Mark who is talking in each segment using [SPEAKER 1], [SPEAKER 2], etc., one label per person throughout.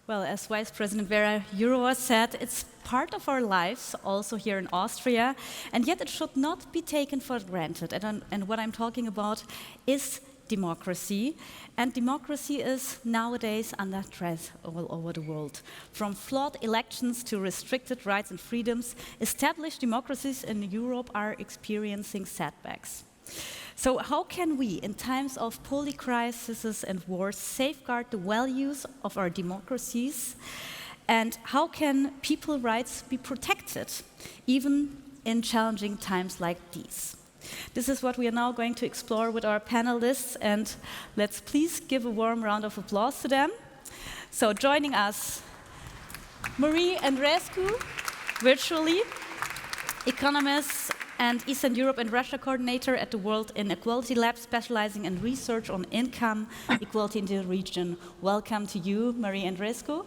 [SPEAKER 1] Well, as Vice President Vera Jourova said, it's part of our lives, also here in Austria, and yet it should not be taken for granted. And what I'm talking about is democracy. And democracy is nowadays under threat all over the world. From flawed elections to restricted rights and freedoms, established democracies in Europe are experiencing setbacks. So how can we, in times of polycrises and wars, safeguard the values of our democracies? And how can people's rights be protected, even in challenging times like these? This is what we are now going to explore with our panelists, and let's please give a warm round of applause to them. So joining us, María Andreescu, virtually, economist and Eastern Europe and Russia coordinator at the World Inequality Lab, specializing in research on income equality in the region. Welcome to you, María Andreescu.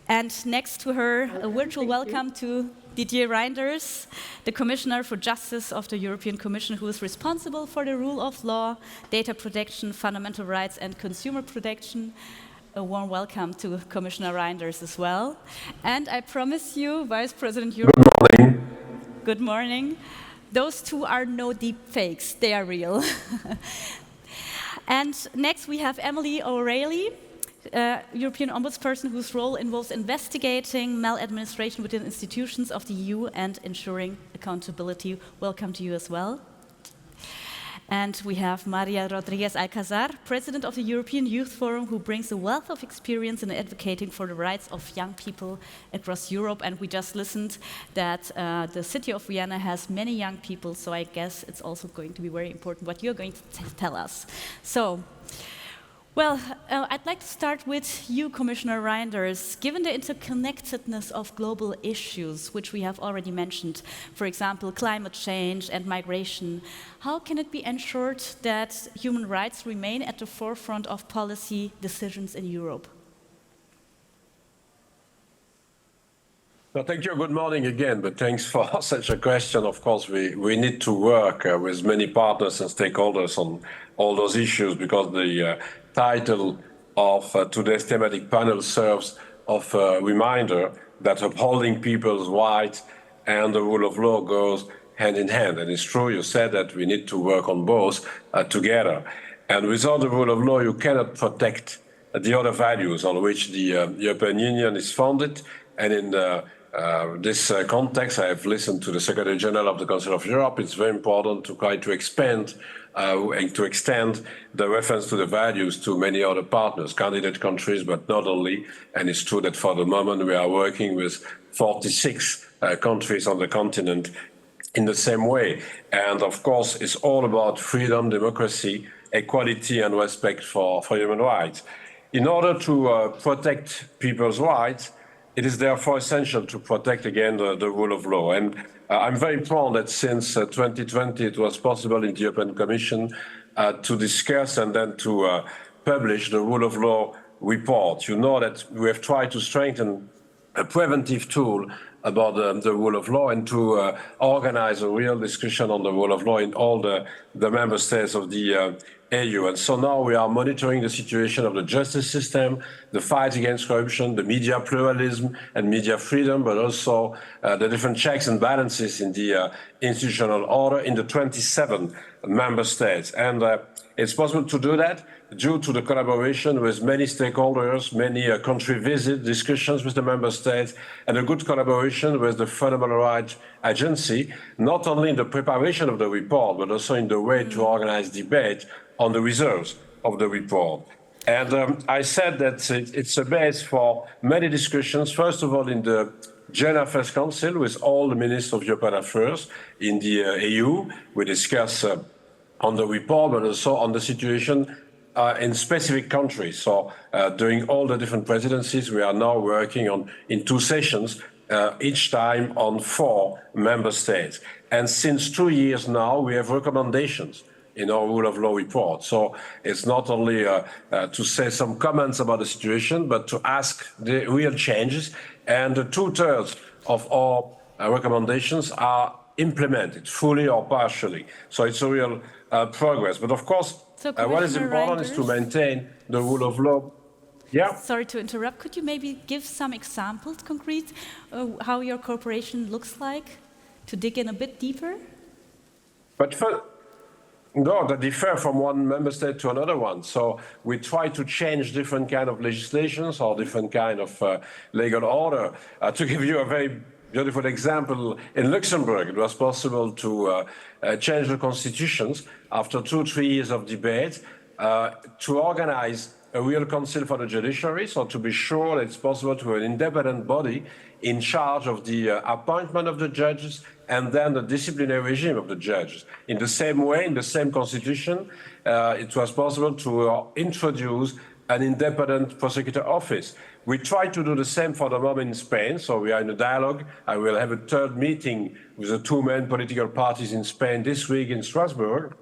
[SPEAKER 1] And next to her, a virtual welcome to Didier Reynders, the Commissioner for Justice of the European Commission, who is responsible for the rule of law, data protection, fundamental rights, and consumer protection. A warm welcome to Commissioner Reynders as well. And I promise you, Vice President Jourova.
[SPEAKER 2] Good morning.
[SPEAKER 1] Good morning. Those two are no deep fakes, they are real. And next we have Emily O'Reilly, European Ombudsperson whose role involves investigating maladministration within institutions of the EU and ensuring accountability. Welcome to you as well. And we have María Rodríguez Alcázar, President of the European Youth Forum, who brings a wealth of experience in advocating for the rights of young people across Europe. And we just listened that the city of Vienna has many young people, so I guess it's also going to be very important what you're going to tell us. So, well, I'd like to start with you, Commissioner Reynders. Given the interconnectedness of global issues, which we have already mentioned, for example, climate change and migration, how can it be ensured that human rights remain at the forefront of policy decisions in Europe?
[SPEAKER 2] Well, thank you. Good morning again, but thanks for such a question. Of course, we need to work with many partners and stakeholders on all those issues, because the title of today's thematic panel serves of a reminder that upholding people's rights and the rule of law goes hand in hand. And it's true, you said that we need to work on both together. And without the rule of law, you cannot protect the other values on which the European Union is founded. And in this context, I have listened to the Secretary General of the Council of Europe. It's very important to try to expand and to extend the reference to the values to many other partners, candidate countries, but not only. And it's true that for the moment we are working with 46 countries on the continent in the same way. And of course, it's all about freedom, democracy, equality, and respect for human rights. In order to protect people's rights, it is therefore essential to protect again the rule of law. And I'm very proud that since 2020 it was possible in the European Commission to discuss and then to publish the rule of law report. You know that we have tried to strengthen a preventive tool about the rule of law and to organize a real discussion on the rule of law in all the member states of the EU. And so now we are monitoring the situation of the justice system, the fight against corruption, the media pluralism and media freedom, but also the different checks and balances in the institutional order in the 27 member states. And it's possible to do that due to the collaboration with many stakeholders, many country visits, discussions with the member states, and a good collaboration with the Fundamental Rights Agency, not only in the preparation of the report, but also in the way to organize debate on the results of the report. And I said that it's a base for many discussions, first of all in the General Affairs Council with all the ministers of European Affairs in the EU. We discuss on the report, but also on the situation in specific countries. So during all the different presidencies, we are now working on in 2 sessions, each time on 4 member states. And since 2 years now, we have recommendations in our rule of law report. So it's not only to say some comments about the situation, but to ask the real changes. And 2/3 of our recommendations are implemented fully or partially. So it's a real progress. But of course, what is important is to maintain the rule of law Yeah.
[SPEAKER 1] Sorry to interrupt. Could you maybe give some examples, concrete, how your cooperation looks like, to dig in a bit deeper?
[SPEAKER 2] But no, that differ from one member state to another one. So we try to change different kind of legislations or different kind of legal order. To give you a very beautiful example, in Luxembourg, it was possible to change the constitutions after 2-3 years of debate to organize a real council for the judiciary, so to be sure that it's possible to have an independent body in charge of the appointment of the judges and then the disciplinary regime of the judges. In the same way, in the same constitution, it was possible to introduce an independent prosecutor office. We try to do the same for the moment in Spain, so we are in a dialogue. I will have a third meeting with the two main political parties in Spain this week in Strasbourg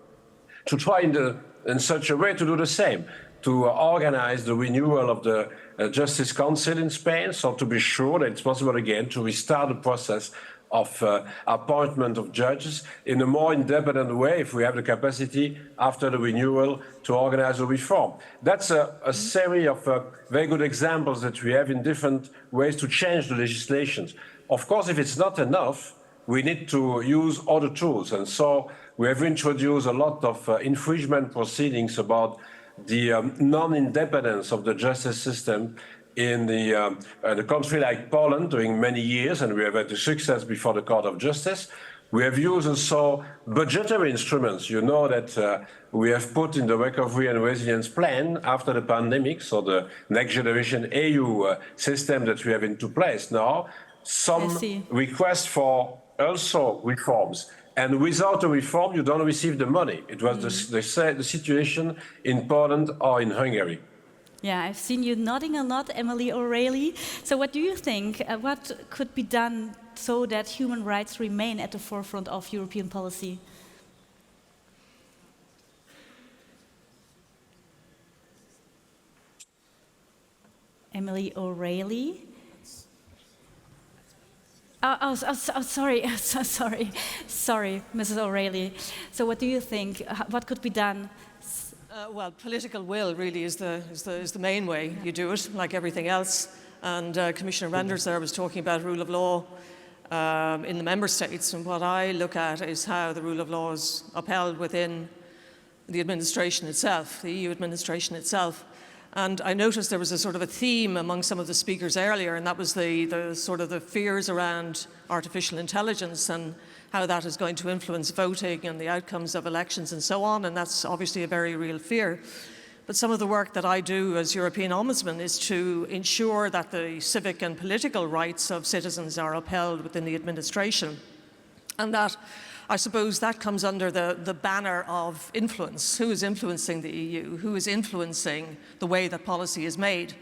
[SPEAKER 2] to try in such a way to do the same, to organize the renewal of the Justice Council in Spain, so to be sure that it's possible again to restart the process of appointment of judges in a more independent way if we have the capacity after the renewal to organize a reform. That's a series of very good examples that we have in different ways to change the legislations. Of course, if it's not enough, we need to use other tools. And so we have introduced a lot of infringement proceedings about the non-independence of the justice system in the country like Poland during many years, and we have had the success before the Court of Justice. We have used also budgetary instruments. You know that we have put in the Recovery and Resilience Plan after the pandemic, so the Next Generation EU system that we have into place now, some requests for also reforms. And without a reform, you don't receive the money. It was the situation in Poland or in Hungary.
[SPEAKER 1] Yeah, I've seen you nodding a lot, Emily O'Reilly. So what do you think? What could be done so that human rights remain at the forefront of European policy? Emily O'Reilly. Sorry, sorry, Mrs. O'Reilly. So what do you think? What could be done?
[SPEAKER 3] Well, political will really is the main way you do it, like everything else. And Commissioner Reynders there was talking about rule of law in the member states. And what I look at is how the rule of law is upheld within the administration itself, the EU administration itself. And I noticed there was a sort of a theme among some of the speakers earlier, and that was the sort of the fears around artificial intelligence and how that is going to influence voting and the outcomes of elections and so on, and that's obviously a very real fear. But some of the work that I do as European Ombudsman is to ensure that the civic and political rights of citizens are upheld within the administration. And that, I suppose, that comes under the banner of influence. Who is influencing the EU? Who is influencing the way that policy is made?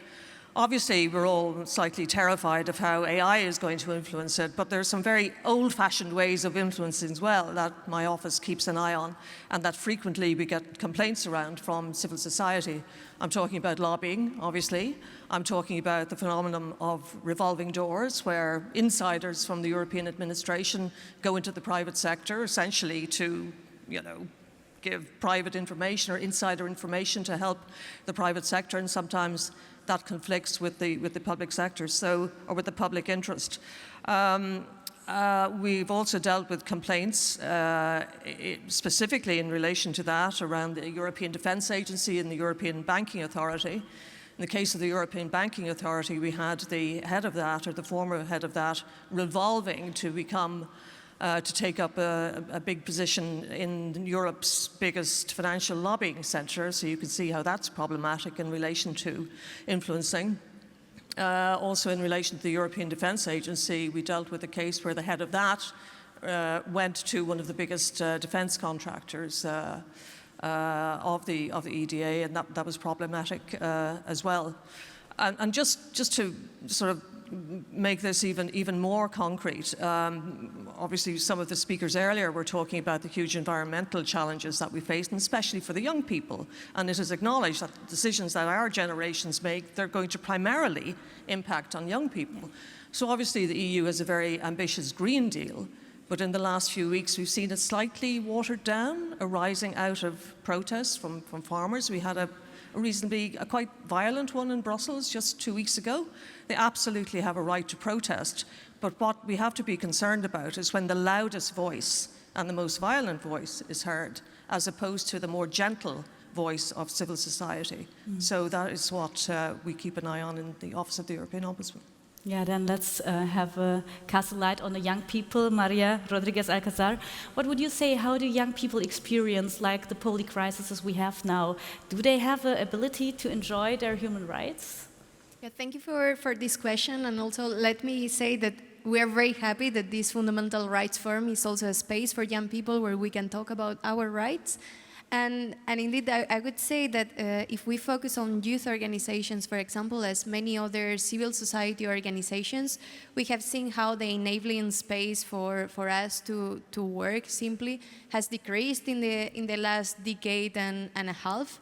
[SPEAKER 3] Obviously, we're all slightly terrified of how AI is going to influence it, but there are some very old-fashioned ways of influencing as well that my office keeps an eye on and that frequently we get complaints around from civil society. I'm talking about lobbying, obviously. I'm talking about the phenomenon of revolving doors, where insiders from the European administration go into the private sector, essentially to, give private information or insider information to help the private sector, and sometimes that conflicts with the public sector, or with the public interest. We've also dealt with complaints specifically in relation to that around the European Defence Agency and the European Banking Authority. In the case of the European Banking Authority, we had the head of that, or the former head of that, revolving to become to take up a big position in Europe's biggest financial lobbying centre, so you can see how that's problematic in relation to influencing. Also in relation to the European Defence Agency, we dealt with a case where the head of that went to one of the biggest defence contractors of the EDA, and that was problematic as well. And just to sort of make this even more concrete, obviously some of the speakers earlier were talking about the huge environmental challenges that we face, and especially for the young people. And it is acknowledged that decisions that our generations make, they're going to primarily impact on young people. So obviously the EU has a very ambitious Green Deal, but in the last few weeks we've seen it slightly watered down, arising out of protests from farmers. We had a quite violent one in Brussels just 2 weeks ago. They absolutely have a right to protest. But what we have to be concerned about is when the loudest voice and the most violent voice is heard, as opposed to the more gentle voice of civil society. So that is what we keep an eye on in the Office of the European Ombudsman.
[SPEAKER 1] Yeah, then let's cast a light on the young people. María, Rodríguez, Alcázar. What would you say, how do young people experience like the poly crises we have now? Do they have the ability to enjoy their human rights?
[SPEAKER 4] Yeah, thank you for this question, and also let me say that we are very happy that this Fundamental Rights Forum is also a space for young people where we can talk about our rights. And indeed, I would say that if we focus on youth organizations, for example, as many other civil society organizations, we have seen how the enabling space for us to work simply has decreased in the last decade and a half.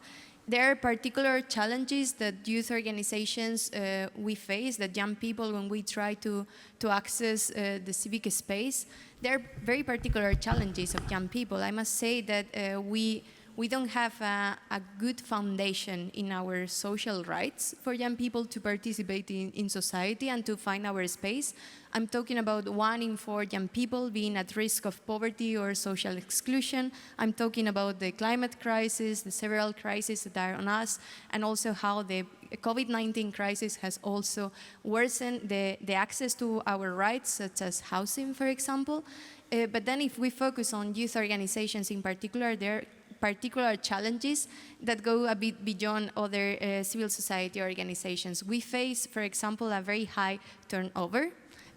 [SPEAKER 4] There are particular challenges that youth organizations we face, that young people, when we try to access the civic space, there are very particular challenges of young people. I must say that we don't have a good foundation in our social rights for young people to participate in society and to find our space. I'm talking about 1 in 4 young people being at risk of poverty or social exclusion. I'm talking about the climate crisis, the several crises that are on us, and also how the COVID-19 crisis has also worsened the access to our rights, such as housing, for example. But then if we focus on youth organizations in particular, there are particular challenges that go a bit beyond other civil society organizations. We face, for example, a very high turnover,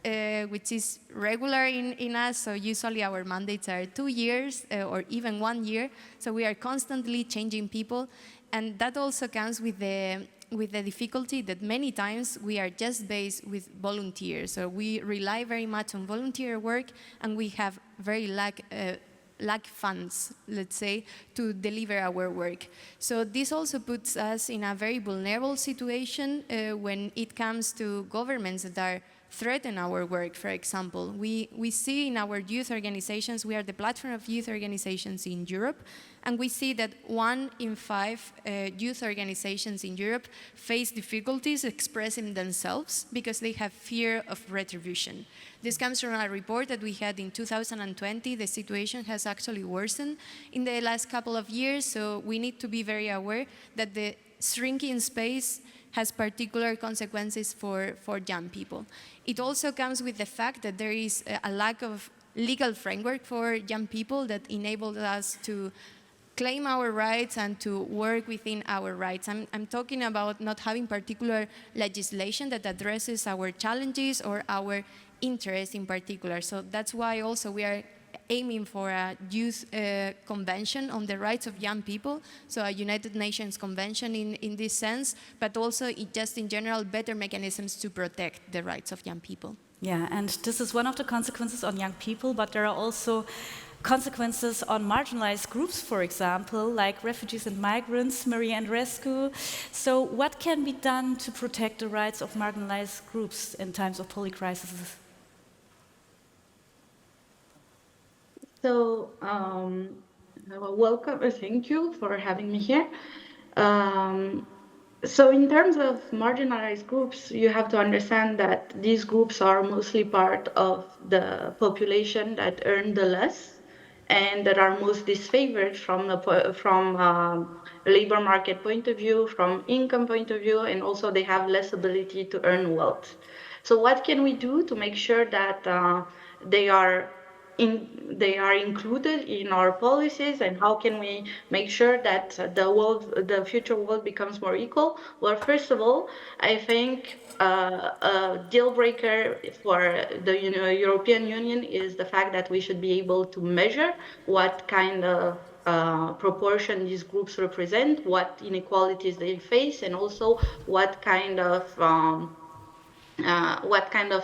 [SPEAKER 4] which is regular in us. So usually our mandates are 2 years or even 1 year. So we are constantly changing people. And that also comes with the difficulty that many times we are just based with volunteers. So we rely very much on volunteer work, and we have very lack funds, let's say, to deliver our work. So this also puts us in a very vulnerable situation when it comes to governments that are threaten our work, for example. We see in our youth organizations, we are the platform of youth organizations in Europe, and we see that 1 in 5 youth organizations in Europe face difficulties expressing themselves because they have fear of retribution. This comes from a report that we had in 2020. The situation has actually worsened in the last couple of years, so we need to be very aware that the shrinking space has particular consequences for young people. It also comes with the fact that there is a lack of legal framework for young people that enables us to claim our rights and to work within our rights. I'm talking about not having particular legislation that addresses our challenges or our interests in particular. So that's why also we are aiming for a youth convention on the rights of young people, so a United Nations convention in this sense, but also just in general better mechanisms to protect the rights of young people.
[SPEAKER 1] Yeah, and this is one of the consequences on young people, but there are also consequences on marginalized groups, for example, like refugees and migrants, María Andreescu. So what can be done to protect the rights of marginalized groups in times of polycrises?
[SPEAKER 5] So, welcome, thank you for having me here. So in terms of marginalized groups, you have to understand that these groups are mostly part of the population that earn the less and that are most disfavored from a labor market point of view, from income point of view, and also they have less ability to earn wealth. So what can we do to make sure that they are included in our policies, and how can we make sure that the future world becomes more equal? Well, first of all, I think a deal breaker for the European Union is the fact that we should be able to measure what kind of proportion these groups represent, what inequalities they face, and also what kind of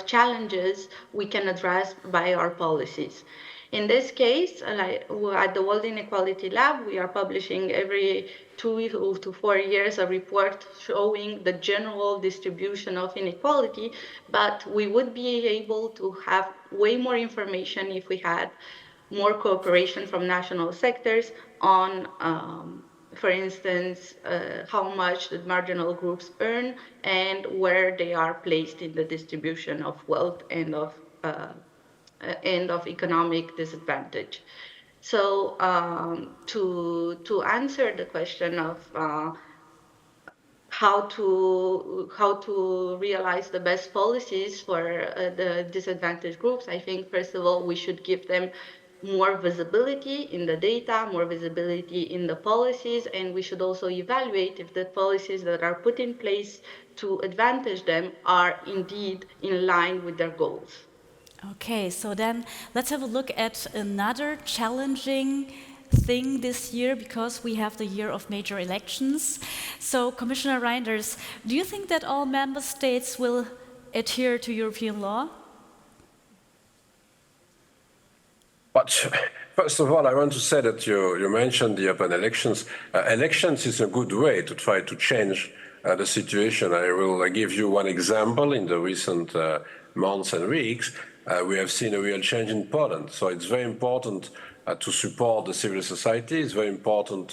[SPEAKER 5] challenges we can address by our policies. In this case, at the World Inequality Lab, we are publishing every 2 to 4 years a report showing the general distribution of inequality, but we would be able to have way more information if we had more cooperation from national sectors on for instance, how much the marginal groups earn and where they are placed in the distribution of wealth and of economic disadvantage. So to answer the question of how to realize the best policies for the disadvantaged groups, I think first of all we should give them more visibility in the data, more visibility in the policies, and we should also evaluate if the policies that are put in place to advantage them are indeed in line with their goals.
[SPEAKER 1] Okay, so then let's have a look at another challenging thing this year, because we have the year of major elections. So, Commissioner Reynders, do you think that all member states will adhere to European law?
[SPEAKER 2] But first of all, I want to say that you mentioned the open elections. Elections is a good way to try to change the situation. I will give you one example. In the recent months and weeks, we have seen a real change in Poland. So it's very important to support the civil society. It's very important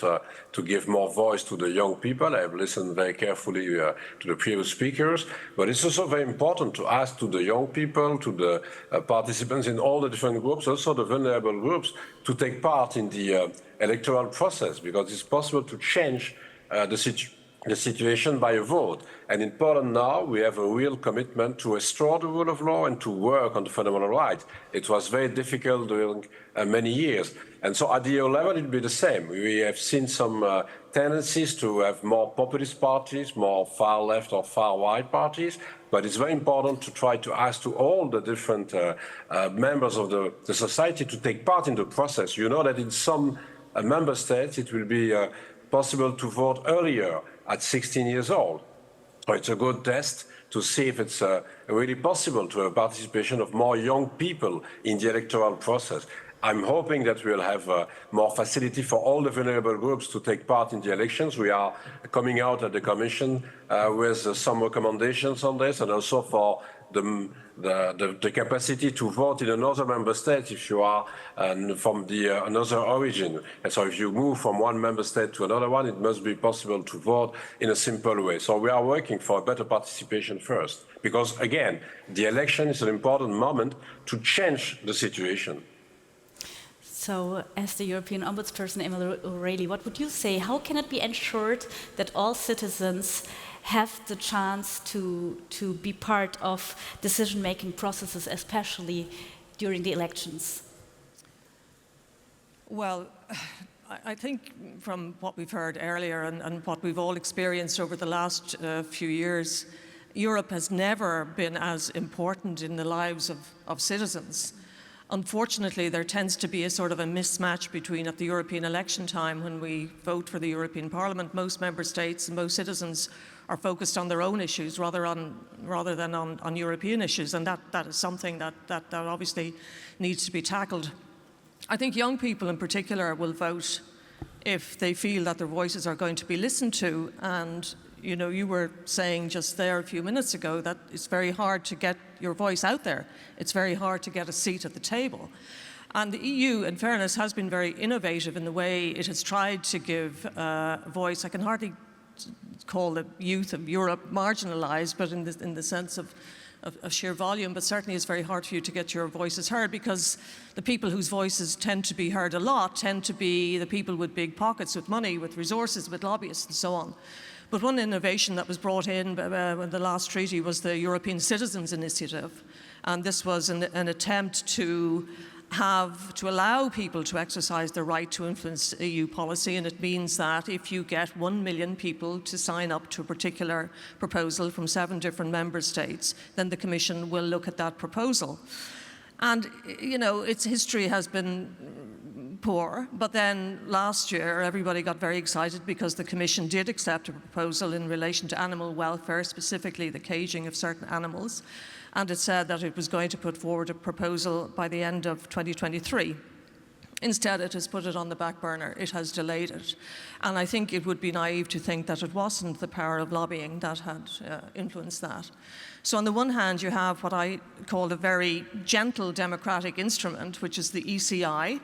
[SPEAKER 2] to give more voice to the young people. I have listened very carefully to the previous speakers, but it's also very important to ask to the young people, to the participants in all the different groups, also the vulnerable groups, to take part in the electoral process, because it's possible to change the situation by a vote. And in Poland now, we have a real commitment to restore the rule of law and to work on the fundamental rights. It was very difficult during many years. And so at the EU level, it will be the same. We have seen some tendencies to have more populist parties, more far left or far right parties, but it's very important to try to ask to all the different members of the society to take part in the process. You know that in some member states, it will be possible to vote earlier at 16 years old. So it's a good test to see if it's really possible to have participation of more young people in the electoral process. I'm hoping that we'll have more facility for all the vulnerable groups to take part in the elections. We are coming out at the Commission with some recommendations on this, and also for the capacity to vote in another member state if you are from another origin. And so if you move from one member state to another one, it must be possible to vote in a simple way. So we are working for a better participation first, because again, the election is an important moment to change the situation.
[SPEAKER 1] So, as the European Ombudsperson, Emily O'Reilly, what would you say? How can it be ensured that all citizens have the chance to be part of decision-making processes, especially during the elections?
[SPEAKER 3] Well, I think from what we've heard earlier and what we've all experienced over the last few years, Europe has never been as important in the lives of citizens. Unfortunately, there tends to be a sort of a mismatch between at the European election time, when we vote for the European Parliament, most member states and most citizens are focused on their own issues rather than on European issues, and that is something that obviously needs to be tackled. I think young people in particular will vote if they feel that their voices are going to be listened to, and you know, you were saying just there a few minutes ago that it's very hard to get your voice out there. It's very hard to get a seat at the table. And the EU, in fairness, has been very innovative in the way it has tried to give voice. I can hardly call the youth of Europe marginalised, but in the sense of sheer volume, but certainly it's very hard for you to get your voices heard, because the people whose voices tend to be heard a lot tend to be the people with big pockets, with money, with resources, with lobbyists and so on. But one innovation that was brought in when the last treaty was the European Citizens Initiative, and this was an attempt to allow people to exercise their right to influence EU policy, and it means that if you get 1 million people to sign up to a particular proposal from 7 different member states, then the Commission will look at that proposal. And, you know, its history has been poor, but then last year everybody got very excited because the Commission did accept a proposal in relation to animal welfare, specifically the caging of certain animals, and it said that it was going to put forward a proposal by the end of 2023. Instead, it has put it on the back burner. It has delayed it. And I think it would be naive to think that it wasn't the power of lobbying that had influenced that. So on the one hand, you have what I call a very gentle democratic instrument, which is the ECI,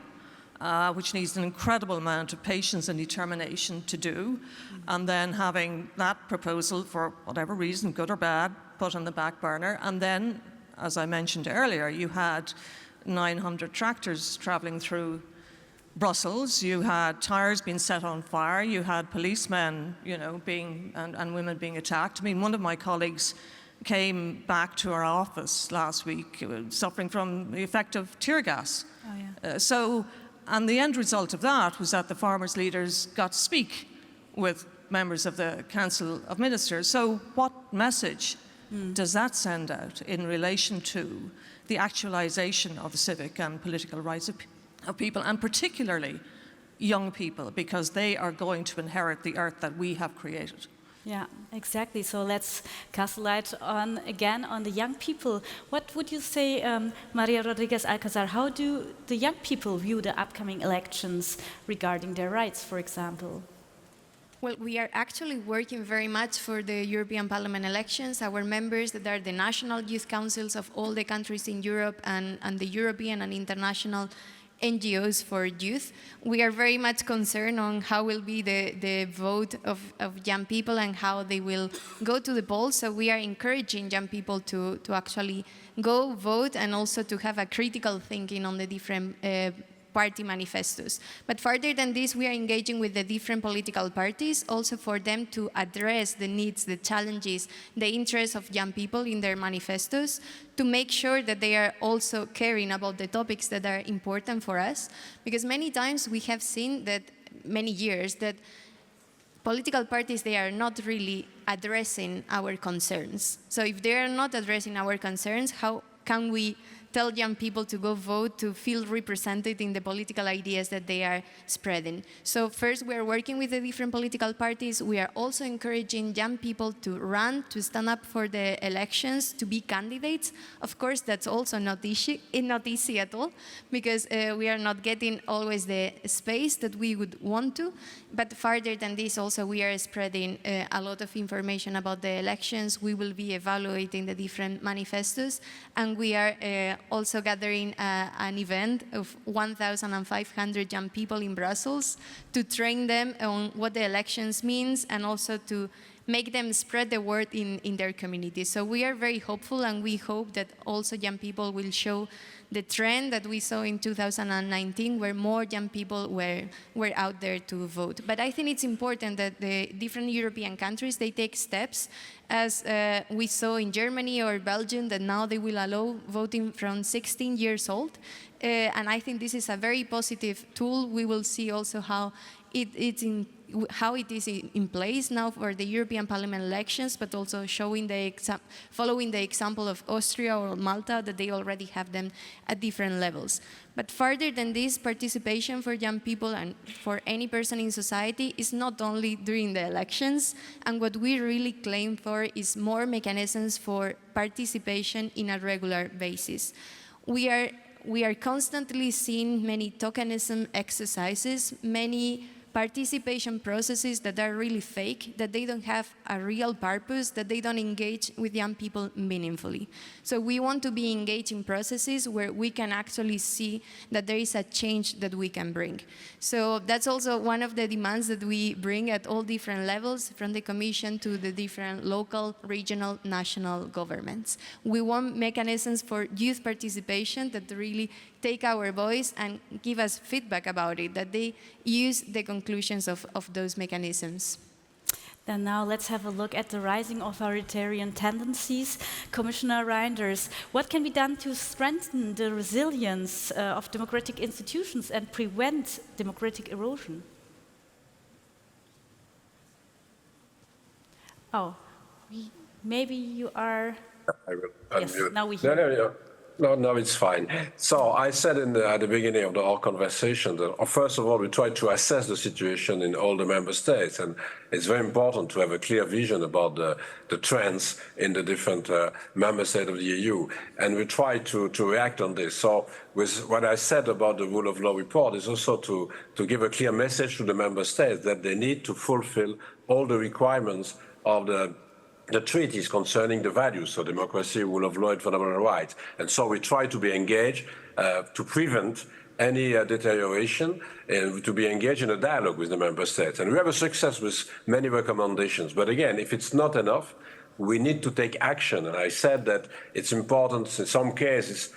[SPEAKER 3] which needs an incredible amount of patience and determination to do, and then having that proposal, for whatever reason, good or bad, put on the back burner. And then, as I mentioned earlier, you had 900 tractors travelling through Brussels, you had tires being set on fire, you had policemen, being and women being attacked. I mean, one of my colleagues came back to our office last week suffering from the effect of tear gas.
[SPEAKER 1] Oh, yeah.
[SPEAKER 3] And the end result of that was that the farmers' leaders got to speak with members of the Council of Ministers. So what message does that send out in relation to the actualization of the civic and political rights of people, and particularly young people, because they are going to inherit the earth that we have created?
[SPEAKER 1] Yeah, exactly. So let's cast light again on the young people. What would you say, María Rodríguez Alcázar, how do the young people view the upcoming elections regarding their rights, for example?
[SPEAKER 4] Well, we are actually working very much for the European Parliament elections. Our members that are the national youth councils of all the countries in Europe and the European and international NGOs for youth. We are very much concerned on how will be the vote of young people and how they will go to the polls. So we are encouraging young people to actually go vote and also to have a critical thinking on the different party manifestos. But further than this, we are engaging with the different political parties also for them to address the needs, the challenges, the interests of young people in their manifestos, to make sure that they are also caring about the topics that are important for us. Because many times we have seen that, many years, that political parties, they are not really addressing our concerns. So if they are not addressing our concerns, how can we tell young people to go vote, to feel represented in the political ideas that they are spreading? So first, we are working with the different political parties. We are also encouraging young people to run, to stand up for the elections, to be candidates. Of course, that's also not easy at all, because we are not getting always the space that we would want to. But further than this, also, we are spreading a lot of information about the elections. We will be evaluating the different manifestos, and we are also gathering an event of 1,500 young people in Brussels to train them on what the elections means and also to make them spread the word in their communities. So we are very hopeful, and we hope that also young people will show the trend that we saw in 2019, where more young people were out there to vote. But I think it's important that the different European countries, they take steps, as we saw in Germany or Belgium, that now they will allow voting from 16 years old. And I think this is a very positive tool. We will see also how it is in place now for the European Parliament elections, but also showing following the example of Austria or Malta, that they already have them at different levels. But further than this, participation for young people and for any person in society is not only during the elections, and what we really claim for is more mechanisms for participation in a regular basis. We are constantly seeing many tokenism exercises, many participation processes that are really fake, that they don't have a real purpose, that they don't engage with young people meaningfully. So we want to be engaged in processes where we can actually see that there is a change that we can bring. So that's also one of the demands that we bring at all different levels, from the Commission to the different local, regional, national governments. We want mechanisms for youth participation that really take our voice and give us feedback about it, that they use the conclusions of those mechanisms.
[SPEAKER 1] Then now let's have a look at the rising authoritarian tendencies. Commissioner Reynders, what can be done to strengthen the resilience of democratic institutions and prevent democratic erosion? Oh, maybe you are...
[SPEAKER 2] I will
[SPEAKER 1] yes,
[SPEAKER 2] unmute.
[SPEAKER 1] now we hear.
[SPEAKER 2] No, it's fine. So I said at the beginning of our conversation that, first of all, we try to assess the situation in all the member states, and it's very important to have a clear vision about the trends in the different member states of the EU, and we try to react on this. So with what I said about the rule of law report is also to give a clear message to the member states that they need to fulfill all the requirements of the treaties concerning the values, so democracy, rule of law, and fundamental rights. And so we try to be engaged to prevent any deterioration and to be engaged in a dialogue with the member states. And we have a success with many recommendations. But again, if it's not enough, we need to take action. And I said that it's important in some cases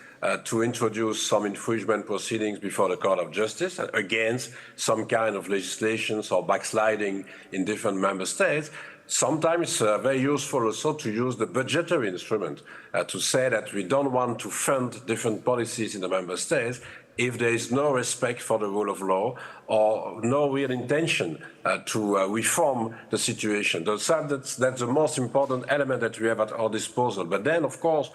[SPEAKER 2] to introduce some infringement proceedings before the Court of Justice against some kind of legislations or backsliding in different member states. Sometimes it's very useful also to use the budgetary instrument to say that we don't want to fund different policies in the member states if there is no respect for the rule of law or no real intention to reform the situation. That's the most important element that we have at our disposal. But then, of course,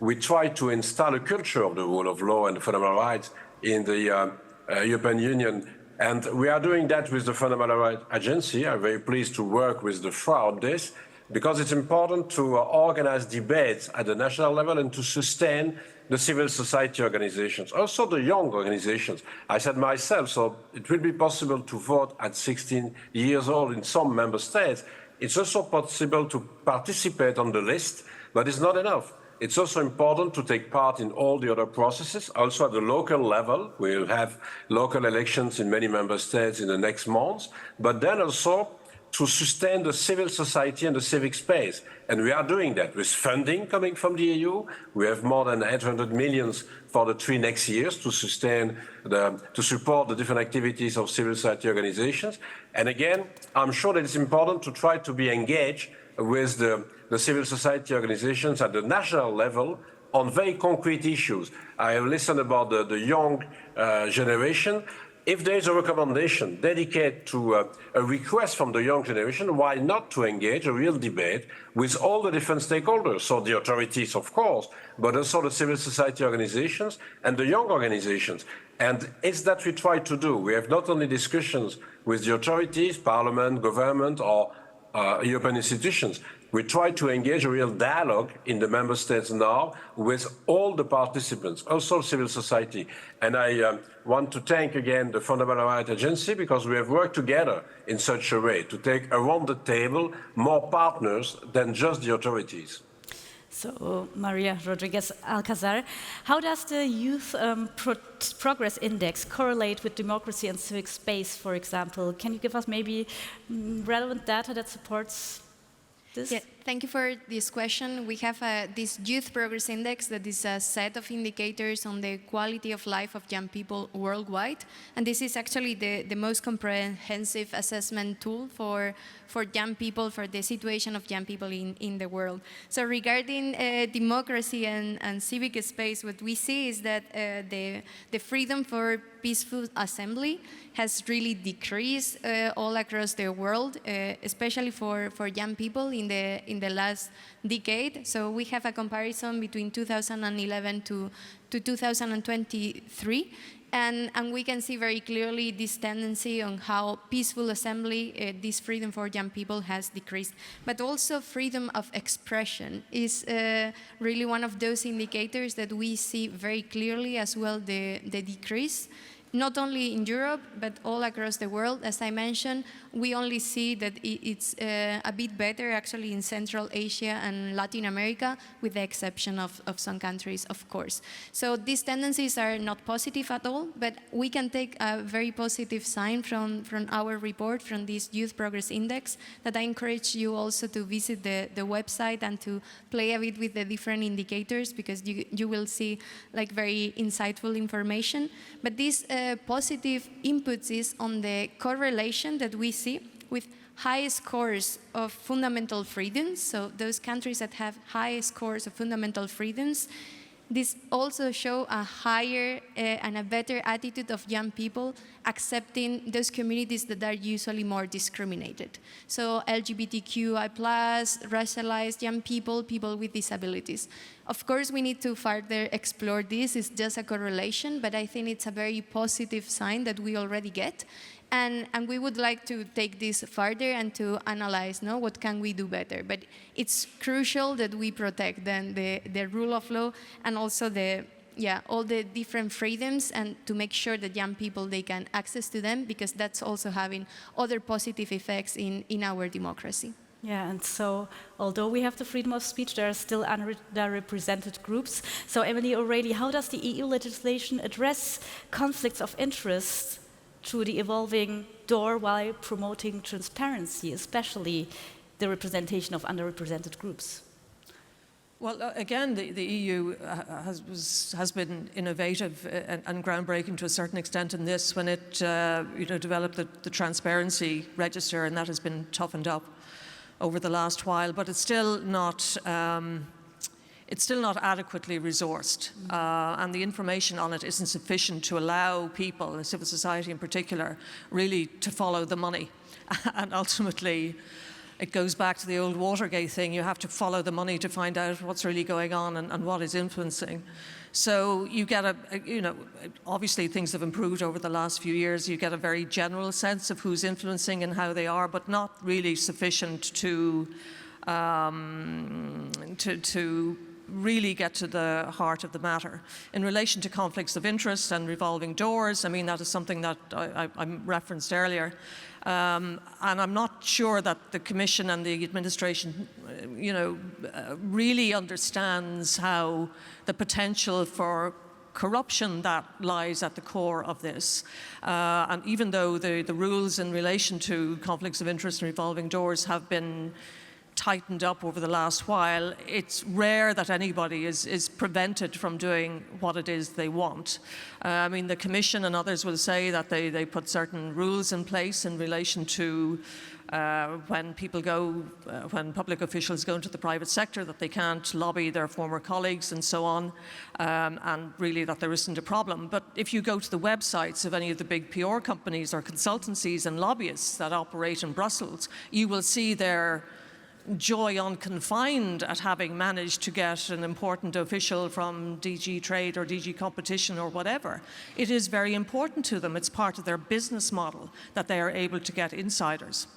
[SPEAKER 2] we try to install a culture of the rule of law and fundamental rights in the European Union. And we are doing that with the Fundamental Rights Agency. I'm very pleased to work with the FRA on this, because it's important to organize debates at the national level and to sustain the civil society organizations, also the young organizations. I said myself, so it will be possible to vote at 16 years old in some member states. It's also possible to participate on the list, but it's not enough. It's also important to take part in all the other processes, also at the local level. We'll have local elections in many member states in the next months, but then also to sustain the civil society and the civic space. And we are doing that with funding coming from the EU. We have more than 800 million for the 3 next years to sustain to support the different activities of civil society organizations. And again, I'm sure that it's important to try to be engaged with the civil society organizations at the national level on very concrete issues. I have listened about the young generation. If there is a recommendation dedicated to a request from the young generation, why not to engage a real debate with all the different stakeholders? So the authorities, of course, but also the civil society organizations and the young organizations. And it's that we try to do. We have not only discussions with the authorities, parliament, government, or European institutions. We try to engage a real dialogue in the member states now with all the participants, also civil society. And I want to thank again the Fundamental Rights Agency, because we have worked together in such a way to take around the table more partners than just the authorities.
[SPEAKER 1] So, María, Rodríguez, Alcázar, how does the Youth Progress Index correlate with democracy and civic space, for example? Can you give us maybe relevant data that supports this?
[SPEAKER 4] Yeah, thank you for this question. We have this Youth Progress Index that is a set of indicators on the quality of life of young people worldwide. And this is actually the most comprehensive assessment tool for young people, for the situation of young people in the world. So regarding democracy and civic space, what we see is that the freedom for peaceful assembly has really decreased all across the world, especially for young people in the last decade. So we have a comparison between 2011 to 2023. And we can see very clearly this tendency on how peaceful assembly, this freedom for young people has decreased. But also freedom of expression is really one of those indicators that we see very clearly as well, the decrease. Not only in Europe, but all across the world. As I mentioned, we only see that it's a bit better actually in Central Asia and Latin America, with the exception of some countries, of course. So these tendencies are not positive at all, but we can take a very positive sign from our report, from this Youth Progress Index, that I encourage you also to visit the website and to play a bit with the different indicators, because you will see like very insightful information. But this positive inputs is on the correlation that we see with high scores of fundamental freedoms. So those countries that have high scores of fundamental freedoms, this also show a higher and a better attitude of young people accepting those communities that are usually more discriminated. So LGBTQI+, racialized young people, people with disabilities. Of course, we need to further explore this. It's just a correlation, but I think it's a very positive sign that we already get. And we would like to take this further and to analyze, what can we do better? But it's crucial that we protect then the rule of law and also all the different freedoms, and to make sure that young people, they can access to them, because that's also having other positive effects in our democracy.
[SPEAKER 1] Yeah, and so although we have the freedom of speech, there are still underrepresented groups. So Emily O'Reilly, how does the EU legislation address conflicts of interest through the evolving door while promoting transparency, especially the representation of underrepresented groups?
[SPEAKER 3] Well, again, the EU has been innovative and groundbreaking to a certain extent in this when it developed the transparency register, and that has been toughened up over the last while. But it's still not adequately resourced, and the information on it isn't sufficient to allow people, and civil society in particular, really to follow the money, and ultimately. It goes back to the old Watergate thing. You have to follow the money to find out what's really going on and what is influencing. So you get obviously things have improved over the last few years. You get a very general sense of who's influencing and how they are, but not really sufficient to really get to the heart of the matter. In relation to conflicts of interest and revolving doors, I mean, that is something that I referenced earlier. And I'm not sure that the Commission and the administration, really understands how the potential for corruption that lies at the core of this. And even though the rules in relation to conflicts of interest and revolving doors have been tightened up over the last while, it's rare that anybody is prevented from doing what it is they want. I mean, the Commission and others will say that they put certain rules in place in relation to when public officials go into the private sector, that they can't lobby their former colleagues and so on, and really that there isn't a problem. But if you go to the websites of any of the big PR companies or consultancies and lobbyists that operate in Brussels, you will see their joy unconfined at having managed to get an important official from DG Trade or DG Competition or whatever. It is very important to them. It's part of their business model that they are able to get insiders.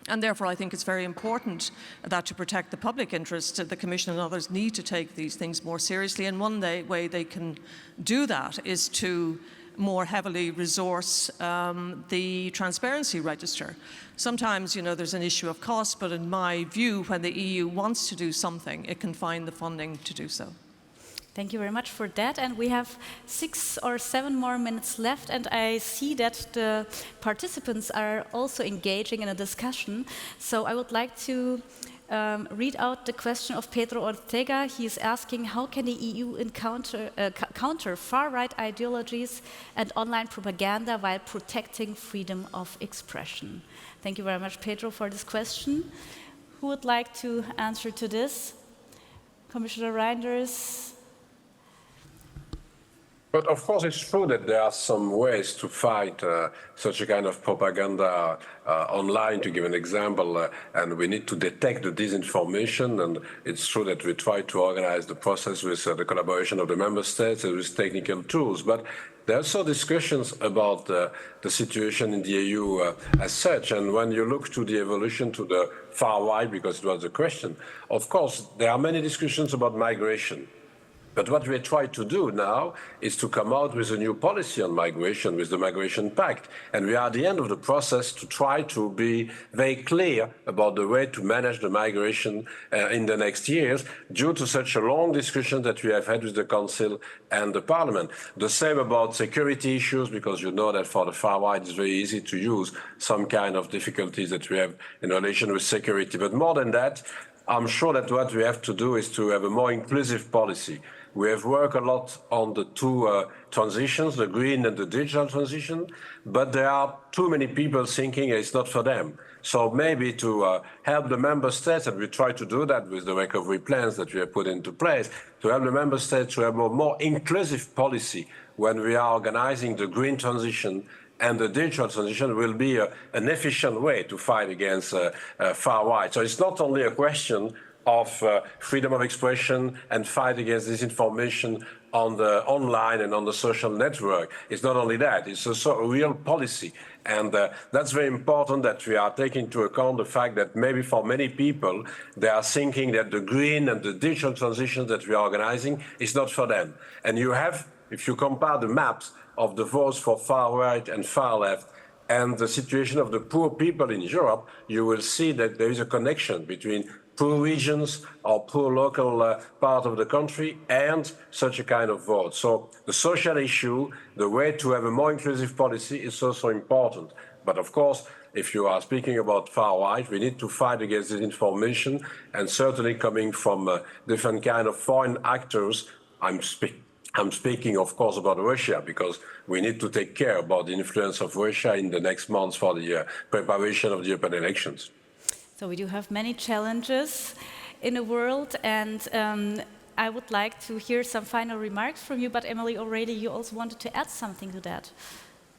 [SPEAKER 3] And therefore, I think it's very important that to protect the public interest, the Commission and others need to take these things more seriously. And one way they can do that is to more heavily resource the transparency register. Sometimes, there's an issue of cost, but in my view, when the EU wants to do something, it can find the funding to do so.
[SPEAKER 1] Thank you very much for that. And we have 6 or 7 more minutes left, and I see that the participants are also engaging in a discussion. So I would like to read out the question of Pedro Ortega. He is asking, how can the EU counter far-right ideologies and online propaganda while protecting freedom of expression? Thank you very much, Pedro, for this question. Who would like to answer to this? Commissioner Reynders?
[SPEAKER 2] But of course, it's true that there are some ways to fight such a kind of propaganda online, to give an example, and we need to detect the disinformation. And it's true that we try to organize the process with the collaboration of the member states and with technical tools. But there are also discussions about the situation in the EU as such. And when you look to the evolution to the far right, because it was the question, of course, there are many discussions about migration. But what we try to do now is to come out with a new policy on migration, with the Migration Pact. And we are at the end of the process to try to be very clear about the way to manage the migration in the next years, due to such a long discussion that we have had with the Council and the Parliament. The same about security issues, because you know that for the far right it's very easy to use some kind of difficulties that we have in relation with security. But more than that, I'm sure that what we have to do is to have a more inclusive policy. We have worked a lot on the two transitions, the green and the digital transition, but there are too many people thinking it's not for them. So maybe to help the member states, and we try to do that with the recovery plans that we have put into place, to help the member states to have a more inclusive policy when we are organizing the green transition, and the digital transition will be an efficient way to fight against far right. So it's not only a question of freedom of expression and fight against disinformation on the online and on the social network. It's not only that, it's also a real policy. And that's very important that we are taking into account the fact that maybe for many people, they are thinking that the green and the digital transition that we are organizing is not for them. And you have, if you compare the maps of the votes for far right and far left, and the situation of the poor people in Europe, you will see that there is a connection between poor regions or poor local part of the country and such a kind of vote. So the social issue, the way to have a more inclusive policy is also important. But of course, if you are speaking about far right, we need to fight against disinformation, and certainly coming from different kind of foreign actors. I'm speaking, of course, about Russia, because we need to take care about the influence of Russia in the next months for the preparation of the European elections.
[SPEAKER 1] So we do have many challenges in the world, and I would like to hear some final remarks from you, but Emily, already you also wanted to add something to that.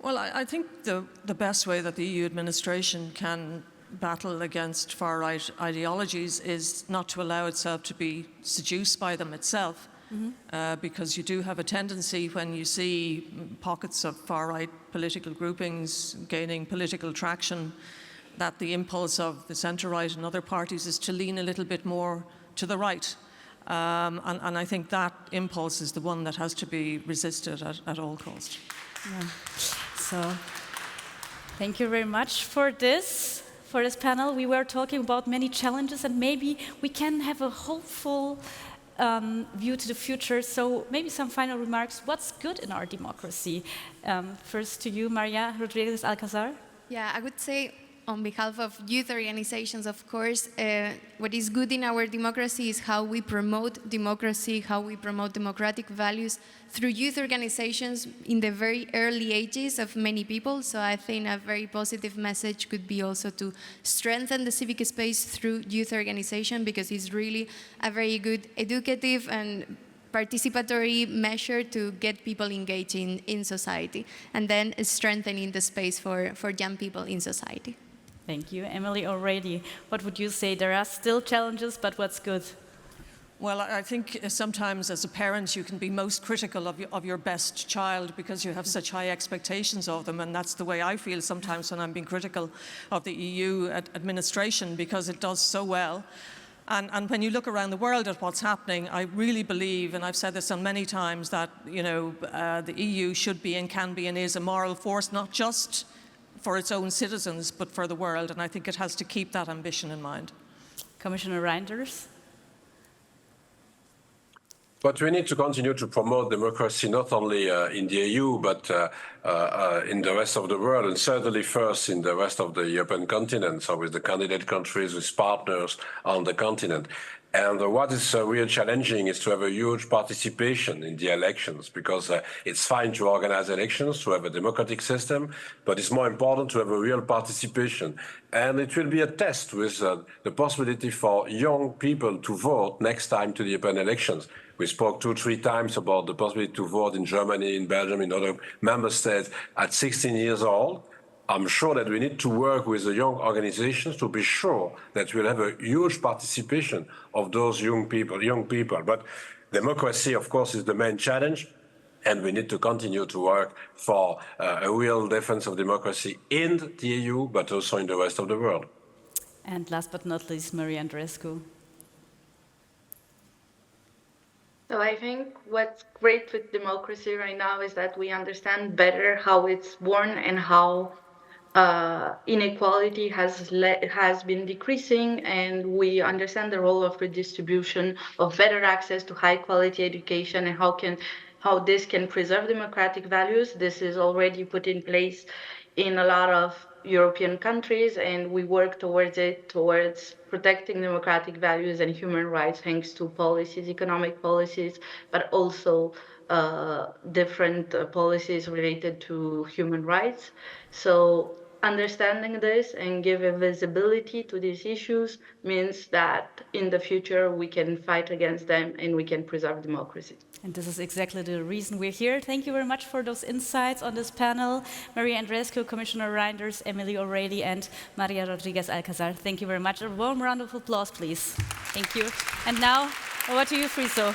[SPEAKER 3] Well, I think the best way that the EU administration can battle against far-right ideologies is not to allow itself to be seduced by them itself. Because you do have a tendency, when you see pockets of far-right political groupings gaining political traction, that the impulse of the centre-right and other parties is to lean a little bit more to the right. And I think that impulse is the one that has to be resisted at all costs.
[SPEAKER 1] Yeah. So, thank you very much for this panel. We were talking about many challenges, and maybe we can have a hopeful view to the future. So maybe some final remarks. What's good in our democracy? First to you, María, Rodríguez, Alcázar.
[SPEAKER 4] Yeah, I would say on behalf of youth organizations, of course, what is good in our democracy is how we promote democracy, how we promote democratic values through youth organizations in the very early ages of many people. So I think a very positive message could be also to strengthen the civic space through youth organization, because it's really a very good educative and participatory measure to get people engaged in society, and then strengthening the space for young people in society.
[SPEAKER 1] Thank you. Emily, already, what would you say? There are still challenges, but what's good?
[SPEAKER 3] Well, I think sometimes as a parent you can be most critical of your best child because you have such high expectations of them, and that's the way I feel sometimes when I'm being critical of the EU administration, because it does so well. And when you look around the world at what's happening, I really believe, and I've said this on many times, that the EU should be and can be and is a moral force, not just for its own citizens, but for the world. And I think it has to keep that ambition in mind.
[SPEAKER 1] Commissioner Reynders?
[SPEAKER 2] But we need to continue to promote democracy, not only in the EU, but in the rest of the world, and certainly first in the rest of the European continent, so with the candidate countries, with partners on the continent. And what is really challenging is to have a huge participation in the elections, because it's fine to organize elections, to have a democratic system, but it's more important to have a real participation. And it will be a test with the possibility for young people to vote next time to the European elections. We spoke 2-3 times about the possibility to vote in Germany, in Belgium, in other member states at 16 years old. I'm sure that we need to work with the young organizations to be sure that we'll have a huge participation of those young people. But democracy, of course, is the main challenge, and we need to continue to work for a real defense of democracy in the EU, but also in the rest of the world.
[SPEAKER 1] And last but not least, María Andreescu.
[SPEAKER 5] So I think what's great with democracy right now is that we understand better how it's born and how inequality has been decreasing, and we understand the role of redistribution, of better access to high quality education, and how this can preserve democratic values. This is already put in place in a lot of European countries, and we work towards protecting democratic values and human rights thanks to policies, economic policies, but also different policies related to human rights. So understanding this and giving visibility to these issues means that in the future we can fight against them and we can preserve democracy.
[SPEAKER 1] And this is exactly the reason we're here. Thank you very much for those insights on this panel. María Andreescu, Commissioner Reynders, Emily O'Reilly, and María Rodríguez Alcázar. Thank you very much. A warm round of applause, please. Thank you. And now, over to you, Friso.